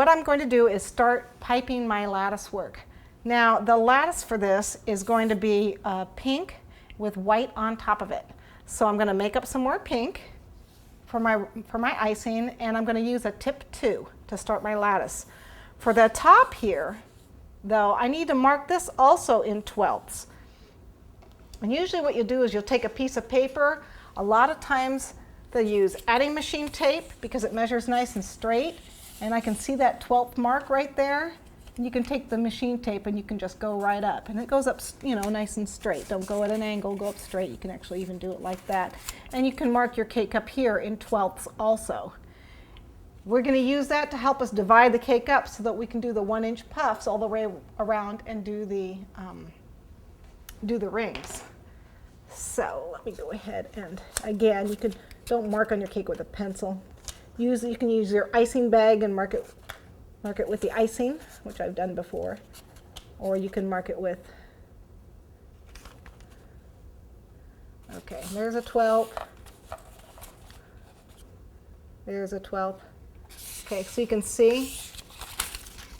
what I'm going to do is start piping my lattice work. Now the lattice for this is going to be pink with white on top of it. So I'm going to make up some more pink for my icing, and I'm going to use a tip 2 to start my lattice. For the top here, though, I need to mark this also in 12ths. And usually what you do is you'll take a piece of paper. A lot of times they use adding machine tape because it measures nice and straight. And I can see that 12th mark right there. And you can take the machine tape and you can just go right up. And it goes up, you know, nice and straight. Don't go at an angle, go up straight. You can actually even do it like that. And you can mark your cake up here in 12ths also. We're going to use that to help us divide the cake up so that we can do the 1-inch puffs all the way around and do the rings. So let me go ahead and, again, don't mark on your cake with a pencil. You can use your icing bag and mark it with the icing, which I've done before, or you can mark it with, okay, there's a 12th, there's a 12th. Okay, so you can see,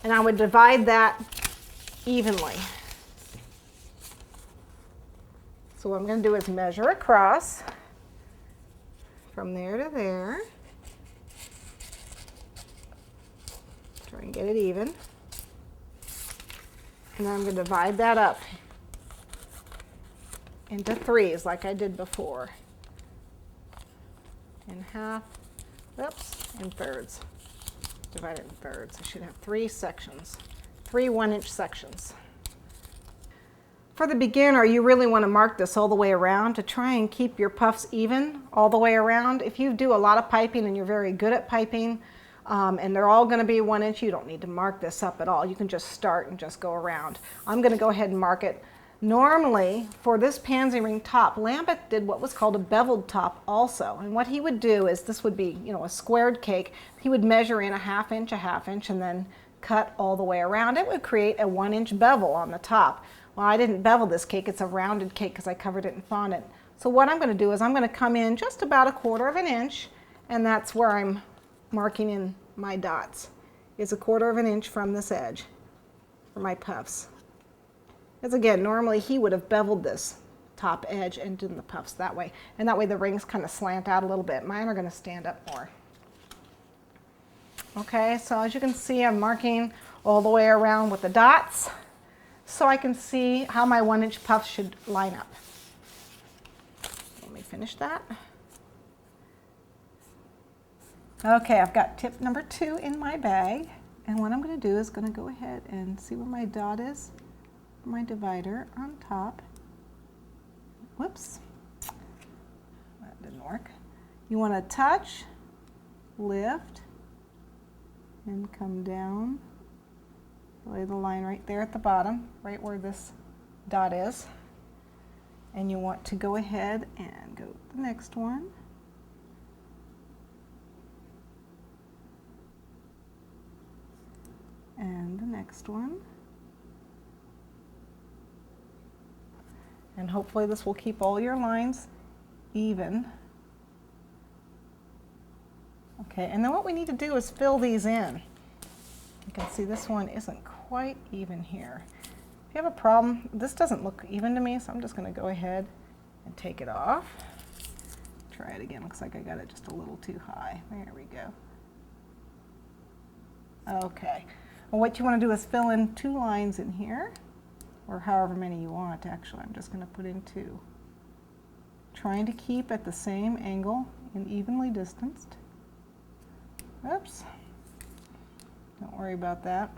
and I would divide that evenly. So what I'm going to do is measure across from there to there. Try and get it even. And then I'm going to divide that up into 3s like I did before. In half, oops, in thirds. Divide it in thirds. I should have 3 sections, 3 1-inch sections. For the beginner, you really want to mark this all the way around to try and keep your puffs even all the way around. If you do a lot of piping and you're very good at piping, and they're all going to be 1 inch, you don't need to mark this up at all. You can just start and just go around. I'm going to go ahead and mark it. Normally, for this pansy ring top, Lambeth did what was called a beveled top also. And what he would do is, this would be, you know, a squared cake. He would measure in a half inch, and then cut all the way around. It would create a 1-inch bevel on the top. Well, I didn't bevel this cake. It's a rounded cake because I covered it in fondant. So what I'm going to do is I'm going to come in just about 1/4 inch, and that's where I'm marking in my dots. It's 1/4 inch from this edge for my puffs. Because again, normally he would have beveled this top edge and done the puffs that way. And that way the rings kind of slant out a little bit. Mine are going to stand up more. Okay, so as you can see, I'm marking all the way around with the dots so I can see how my 1-inch puffs should line up. Let me finish that. Okay, I've got tip number 2 in my bag, and what I'm going to do is going to go ahead and see where my dot is, my divider on top. Whoops, that didn't work. You want to touch, lift, and come down. Lay the line right there at the bottom, right where this dot is. And you want to go ahead and go to the next one. And the next one. And hopefully this will keep all your lines even. Okay, and then what we need to do is fill these in. You can see this one isn't quite even here. If you have a problem, this doesn't look even to me, so I'm just going to go ahead and take it off. Try it again. Looks like I got it just a little too high. There we go. Okay. Well, what you want to do is fill in 2 lines in here, or however many you want. Actually, I'm just going to put in 2. Trying to keep at the same angle and evenly distanced. Oops. Don't worry about that.